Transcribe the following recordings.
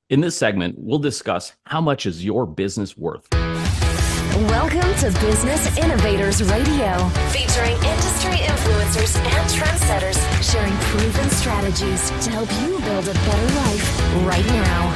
In this segment, we'll discuss how much is your business worth. Welcome to Business Innovators Radio, featuring industry influencers and trendsetters sharing proven strategies to help you build a better life right now.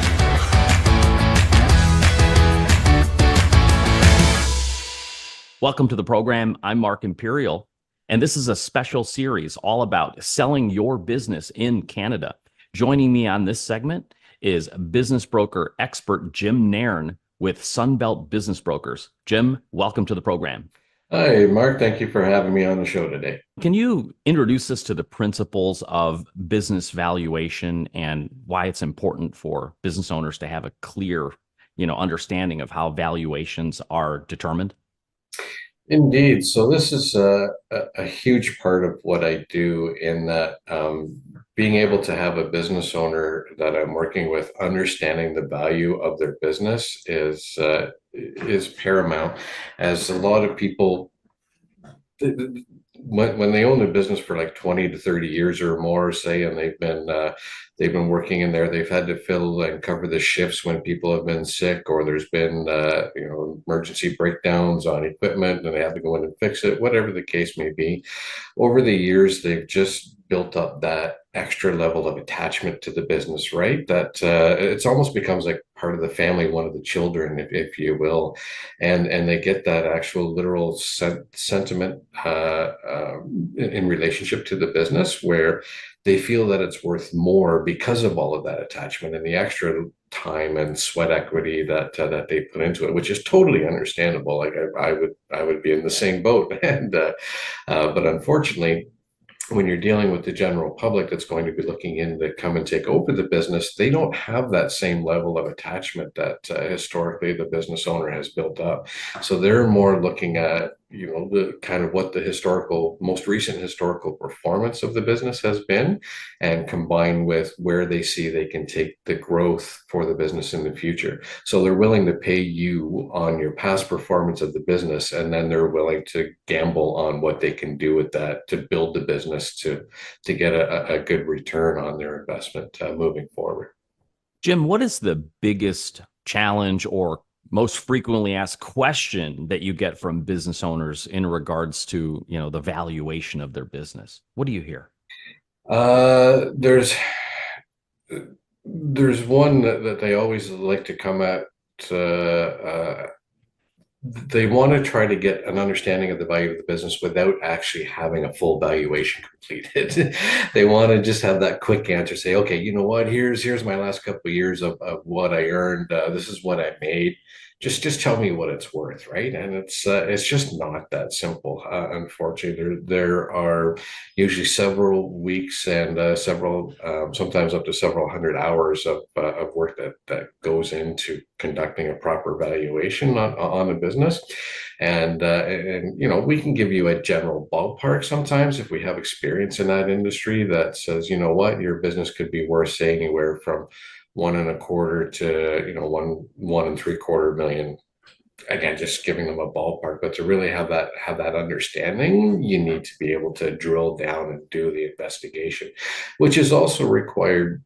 Welcome to the program. I'm Mark Imperial, and this is a special series all about selling your business in Canada. Joining me on this segment is business broker expert Jim Nairn with Sunbelt Business Brokers. Jim, welcome to the program. Hi, Mark. Thank you for having me on the show today. Can you introduce us to the principles of business valuation and why it's important for business owners to have a clear, understanding of how valuations are determined? Indeed. So this is a huge part of what I do in that being able to have a business owner that I'm working with understanding the value of their business is paramount, as a lot of people when they own a business for like 20 to 30 years or more, say, and they've been working in there, they've had to fill and cover the shifts when people have been sick, or there's been emergency breakdowns on equipment and they have to go in and fix it, whatever the case may be. Over the years, they've just built up that extra level of attachment to the business, right? That it's almost becomes like part of the family, one of the children, if you will, and they get that actual literal sentiment in relationship to the business, where they feel that it's worth more because of all of that attachment and the extra time and sweat equity that they put into it, which is totally understandable. Like I would be in the same boat, and but unfortunately, when you're dealing with the general public that's going to be looking in to come and take over the business, they don't have that same level of attachment that historically the business owner has built up. So they're more looking at, the kind of what the most recent historical performance of the business has been, and combined with where they see they can take the growth for the business in the future. So they're willing to pay you on your past performance of the business, and then they're willing to gamble on what they can do with that to build the business to get a good return on their investment moving forward. Jim, what is the biggest challenge or most frequently asked question that you get from business owners in regards to, the valuation of their business? What do you hear? There's one that they always like to come at. They want to try to get an understanding of the value of the business without actually having a full valuation completed. They want to just have that quick answer, say, okay, you know what, here's my last couple of years of what I earned. This is what I made. Just tell me what it's worth, right? And it's just not that simple. Unfortunately, there are usually several weeks and several sometimes up to several hundred hours of work that goes into conducting a proper valuation on a business. And we can give you a general ballpark sometimes if we have experience in that industry that says, you know what, your business could be worth, say, anywhere from 1.25 to 1.75 million. Again, just giving them a ballpark, but to really have that understanding, you need to be able to drill down and do the investigation, which is also required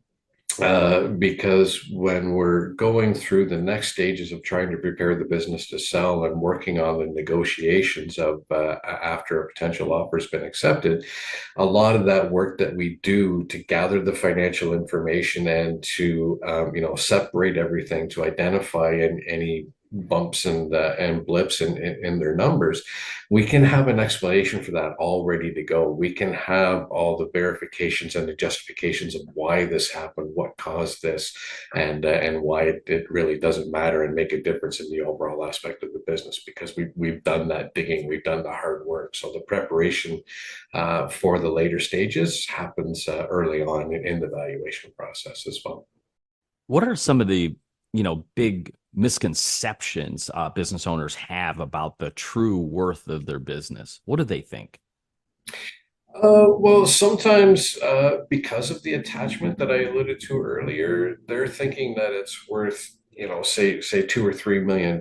because when we're going through the next stages of trying to prepare the business to sell and working on the negotiations of after a potential offer has been accepted, a lot of that work that we do to gather the financial information and to separate everything, to identify any bumps and blips in their numbers, we can have an explanation for that all ready to go. We can have all the verifications and the justifications of why this happened, what caused this, and why it really doesn't matter and make a difference in the overall aspect of the business, because we've done that digging, we've done the hard work. So the preparation for the later stages happens early on in the valuation process as well. What are some of the, big misconceptions business owners have about the true worth of their business? What do they think? Well, sometimes because of the attachment that I alluded to earlier, they're thinking that it's worth, say $2 or $3 million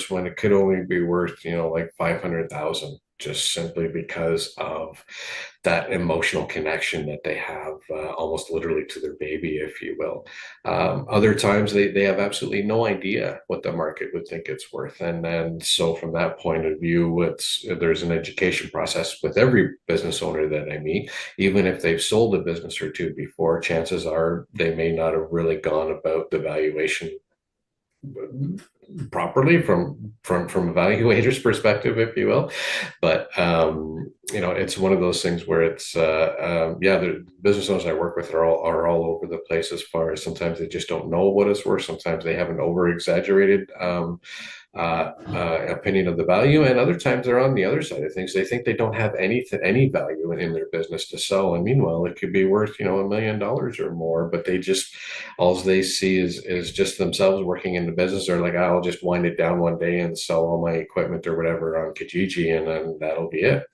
when it could only be worth, like 500,000 just simply because of that emotional connection that they have, almost literally to their baby, if you will. Other times they have absolutely no idea what the market would think it's worth. And so from that point of view, there's an education process with every business owner that I meet. Even if they've sold a business or two before, chances are they may not have really gone about the valuation properly from a evaluator's perspective, if you will. But it's one of those things where it's the business owners I work with are all over the place, as far as sometimes they just don't know what it's worth. Sometimes they have an over exaggerated opinion of the value, and other times they're on the other side of things. They think they don't have any value in their business to sell, and meanwhile it could be worth $1 million or more, but all they see is just themselves working in the business. They're like, I'll just wind it down one day and sell all my equipment or whatever on Kijiji, and then that'll be it.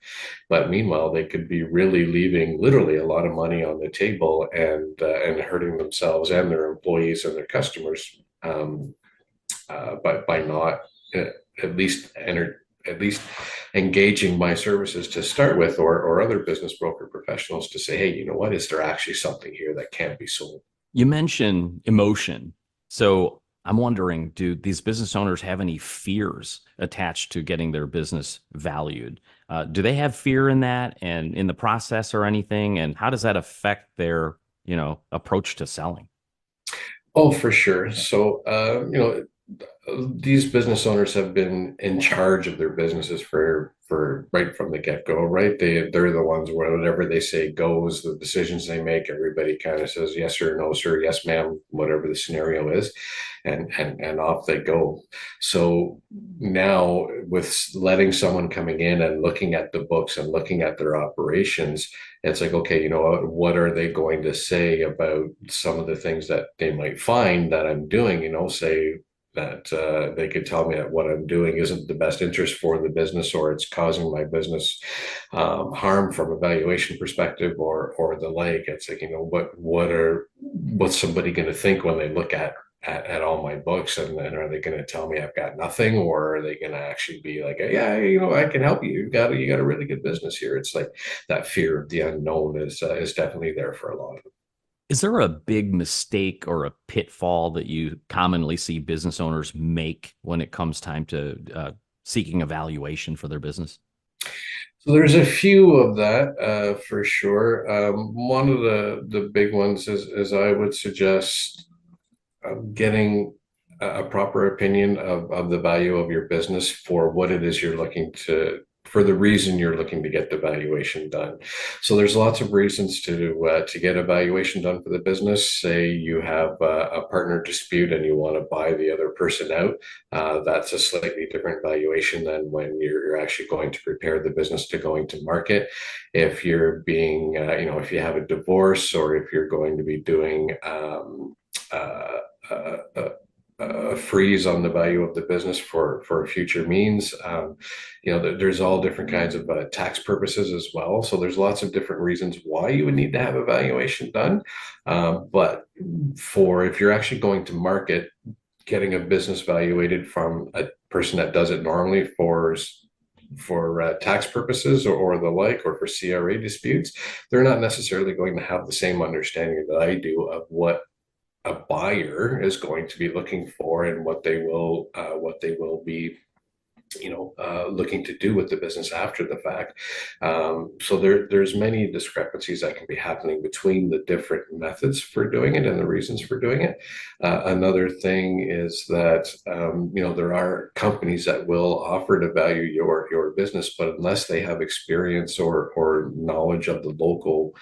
But meanwhile, they could be really leaving literally a lot of money on the table, and hurting themselves and their employees and their customers, by not at least engaging my services to start with, or other business broker professionals to say, hey, you know what, is there actually something here that can't be sold? You mentioned emotion. So I'm wondering, do these business owners have any fears attached to getting their business valued? Do they have fear in that and in the process or anything? And how does that affect their, approach to selling? Oh, for sure. So, these business owners have been in charge of their businesses for right from the get-go, right? They're the ones where whatever they say goes. The decisions they make, everybody kind of says yes sir, no sir, yes ma'am, whatever the scenario is, and off they go. So now, with letting someone coming in and looking at the books and looking at their operations, it's like, okay, what are they going to say about some of the things that they might find that I'm doing? Say that they could tell me that what I'm doing isn't the best interest for the business, or it's causing my business harm from a valuation perspective, or the like. It's like, what's somebody going to think when they look at all my books, and then are they going to tell me I've got nothing, or are they going to actually be like, yeah, I can help you. You got a really good business here. It's like that fear of the unknown is definitely there for a lot of them. Is there a big mistake or a pitfall that you commonly see business owners make when it comes time to seeking a valuation for their business? So there's a few of that, for sure. One of the big ones is I would suggest getting a proper opinion of the value of your business for what it is for the reason you're looking to get the valuation done. So there's lots of reasons to get a valuation done for the business. Say you have a partner dispute and you want to buy the other person out. That's a slightly different valuation than when you're actually going to prepare the business to going to market. If you're if you have a divorce, or if you're going to be doing a freeze on the value of the business for future means. There's all different kinds of tax purposes as well. So there's lots of different reasons why you would need to have a valuation done. But if you're actually going to market, getting a business valuated from a person that does it normally for tax purposes, or the like, or for CRA disputes, they're not necessarily going to have the same understanding that I do of what a buyer is going to be looking for, and what they will be looking to do with the business after the fact. So there's many discrepancies that can be happening between the different methods for doing it and the reasons for doing it. Another thing is that there are companies that will offer to value your business, but unless they have experience or knowledge of the local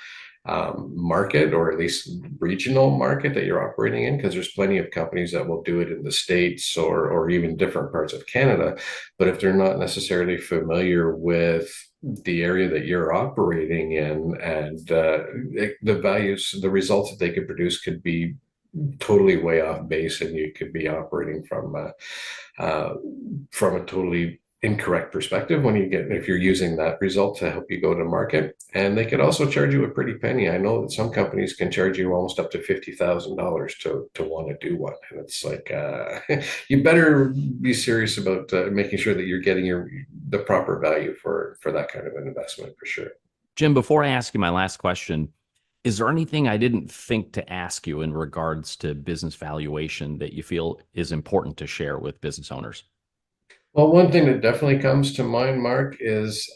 market, or at least regional market that you're operating in, because there's plenty of companies that will do it in the States, or even different parts of Canada. But if they're not necessarily familiar with the area that you're operating in, and the results that they could produce could be totally way off base, and you could be operating from a totally incorrect perspective when if you're using that result to help you go to market. And they could also charge you a pretty penny. I know that some companies can charge you almost up to $50,000 to want to do one. And it's like, you better be serious about making sure that you're getting the proper value for that kind of an investment for sure. Jim, before I ask you my last question, is there anything I didn't think to ask you in regards to business valuation that you feel is important to share with business owners? Well, one thing that definitely comes to mind, Mark, is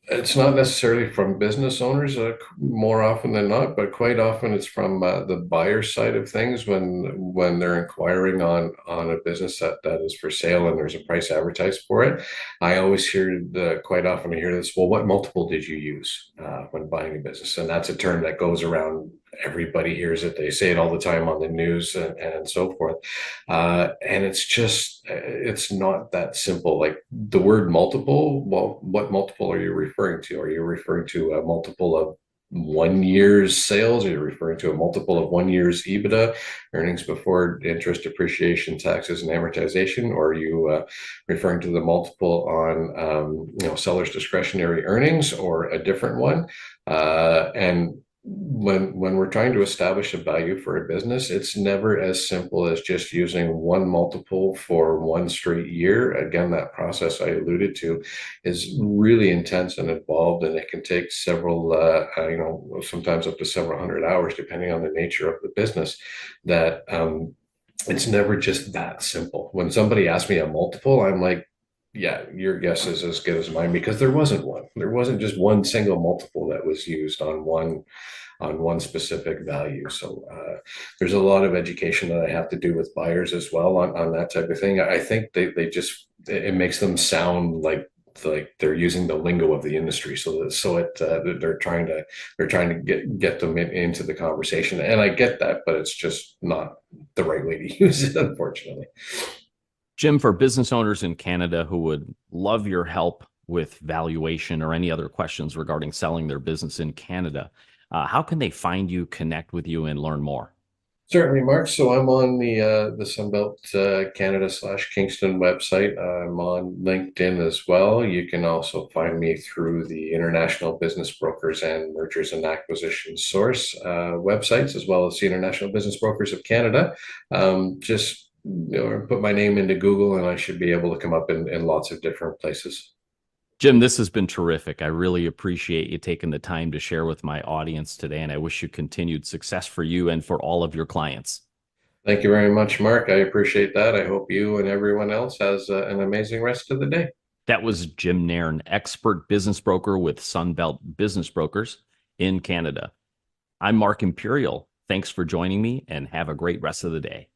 it's not necessarily from business owners more often than not, but quite often it's from the buyer side of things when they're inquiring on a business that is for sale and there's a price advertised for it. I always hear quite often I hear this, well, what multiple did you use when buying a business? And that's a term that goes around. Everybody hears it. They say it all the time on the news and so forth. And it's not that simple. Like the word multiple, well, what multiple are you referring to? Are you referring to a multiple of 1 year's sales? Are you referring to a multiple of 1 year's EBITDA, earnings before interest, depreciation, taxes, and amortization? Or are you referring to the multiple on seller's discretionary earnings or a different one? And when we're trying to establish a value for a business, it's never as simple as just using one multiple for one straight year. Again, that process I alluded to is really intense and involved, and it can take several, sometimes up to several hundred hours, depending on the nature of the business. That it's never just that simple. When somebody asks me a multiple, I'm like, yeah, your guess is as good as mine because there wasn't one. There wasn't just one single multiple that was used on one specific value. So there's a lot of education that I have to do with buyers as well on that type of thing. I think they just it makes them sound like they're using the lingo of the industry. They're trying to get them into the conversation, and I get that, but it's just not the right way to use it, unfortunately. Jim, for business owners in Canada who would love your help with valuation or any other questions regarding selling their business in Canada, how can they find you, connect with you, and learn more? Certainly, Mark. So I'm on the Sunbelt Canada / Kingston website. I'm on LinkedIn as well. You can also find me through the International Business Brokers and Mergers and Acquisitions Source websites, as well as the International Business Brokers of Canada. Just put my name into Google, and I should be able to come up in lots of different places. Jim, this has been terrific. I really appreciate you taking the time to share with my audience today, and I wish you continued success for you and for all of your clients. Thank you very much, Mark. I appreciate that. I hope you and everyone else has an amazing rest of the day. That was Jim Nairn, expert business broker with Sunbelt Business Brokers in Canada. I'm Mark Imperial. Thanks for joining me, and have a great rest of the day.